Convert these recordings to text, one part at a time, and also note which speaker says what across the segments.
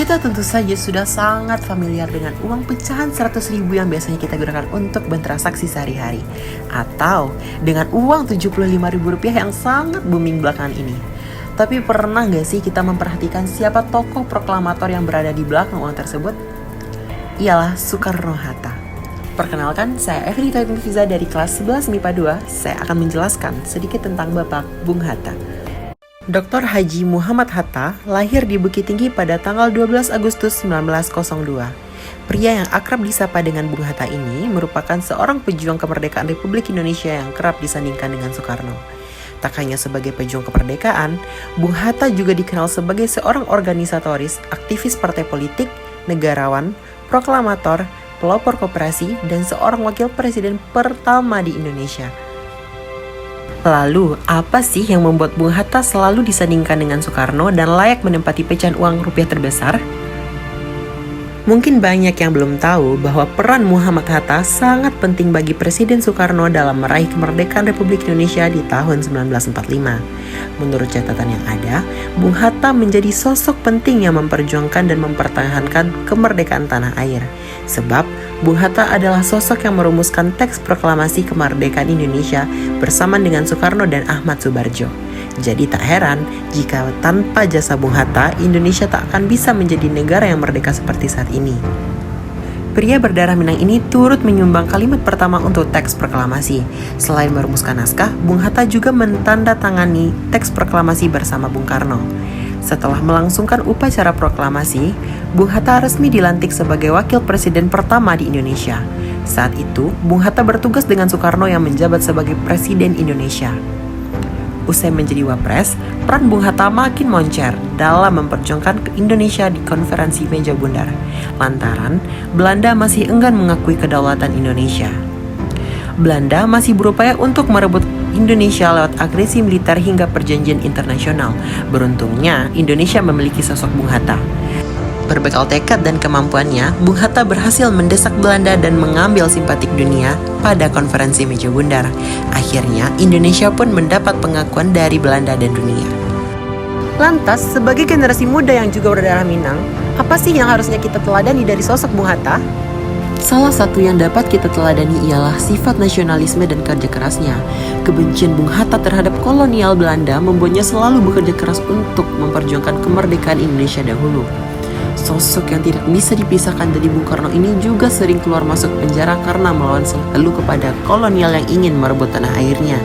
Speaker 1: Kita tentu saja sudah sangat familiar dengan uang pecahan 100.000 yang biasanya kita gunakan untuk bertransaksi sehari-hari, atau dengan uang Rp75.000 yang sangat booming belakangan ini. Tapi pernah gak sih kita memperhatikan siapa tokoh proklamator yang berada di belakang uang tersebut? Ialah Soekarno-Hatta. Perkenalkan, saya Evelita Fiza dari kelas 11 MIPA 2. Saya akan menjelaskan sedikit tentang Bapak Bung Hatta. Dr. Haji Muhammad Hatta lahir di Bukit Tinggi pada tanggal 12 Agustus 1902. Pria yang akrab disapa dengan Bung Hatta ini merupakan seorang pejuang kemerdekaan Republik Indonesia yang kerap disandingkan dengan Soekarno. Tak hanya sebagai pejuang kemerdekaan, Bung Hatta juga dikenal sebagai seorang organisatoris, aktivis partai politik, negarawan, proklamator, pelopor koperasi, dan seorang wakil presiden pertama di Indonesia. Lalu, apa sih yang membuat Bung Hatta selalu disandingkan dengan Soekarno dan layak menempati pecahan uang rupiah terbesar? Mungkin banyak yang belum tahu bahwa peran Muhammad Hatta sangat penting bagi Presiden Soekarno dalam meraih kemerdekaan Republik Indonesia di tahun 1945. Menurut catatan yang ada, Bung Hatta menjadi sosok penting yang memperjuangkan dan mempertahankan kemerdekaan tanah air. Sebab, Bung Hatta adalah sosok yang merumuskan teks proklamasi kemerdekaan Indonesia bersama dengan Soekarno dan Ahmad Subarjo. Jadi tak heran jika tanpa jasa Bung Hatta, Indonesia tak akan bisa menjadi negara yang merdeka seperti saat ini. Pria berdarah Minang ini turut menyumbang kalimat pertama untuk teks proklamasi. Selain merumuskan naskah, Bung Hatta juga mentandatangani teks proklamasi bersama Bung Karno. Setelah melangsungkan upacara proklamasi, Bung Hatta resmi dilantik sebagai wakil presiden pertama di Indonesia. Saat itu, Bung Hatta bertugas dengan Soekarno yang menjabat sebagai presiden Indonesia. Usai menjadi wapres, peran Bung Hatta makin moncer dalam memperjuangkan Indonesia di konferensi meja bundar, lantaran Belanda masih enggan mengakui kedaulatan Indonesia. Belanda masih berupaya untuk merebut Indonesia lewat agresi militer hingga perjanjian internasional. Beruntungnya, Indonesia memiliki sosok Bung Hatta. Berbekal tekad dan kemampuannya, Bung Hatta berhasil mendesak Belanda dan mengambil simpatik dunia pada konferensi meja bundar. Akhirnya, Indonesia pun mendapat pengakuan dari Belanda dan dunia. Lantas, sebagai generasi muda yang juga berdarah Minang, apa sih yang harusnya kita teladani dari sosok Bung Hatta? Salah satu yang dapat kita teladani ialah sifat nasionalisme dan kerja kerasnya. Kebencian Bung Hatta terhadap kolonial Belanda membuatnya selalu bekerja keras untuk memperjuangkan kemerdekaan Indonesia dahulu. Sosok yang tidak bisa dipisahkan dari Bung Karno ini juga sering keluar masuk penjara karena melawan selalu kepada kolonial yang ingin merebut tanah airnya.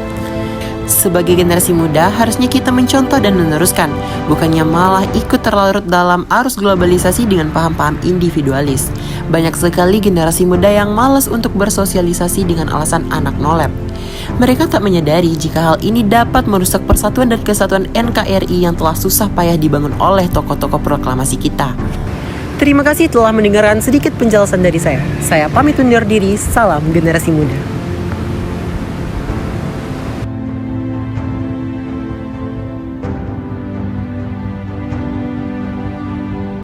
Speaker 1: Sebagai generasi muda, harusnya kita mencontoh dan meneruskan, bukannya malah ikut terlarut dalam arus globalisasi dengan paham-paham individualis. Banyak sekali generasi muda yang malas untuk bersosialisasi dengan alasan anak nolep. Mereka tak menyadari jika hal ini dapat merusak persatuan dan kesatuan NKRI yang telah susah payah dibangun oleh tokoh-tokoh proklamasi kita. Terima kasih telah mendengarkan sedikit penjelasan dari saya. Saya pamit undur diri, salam generasi muda.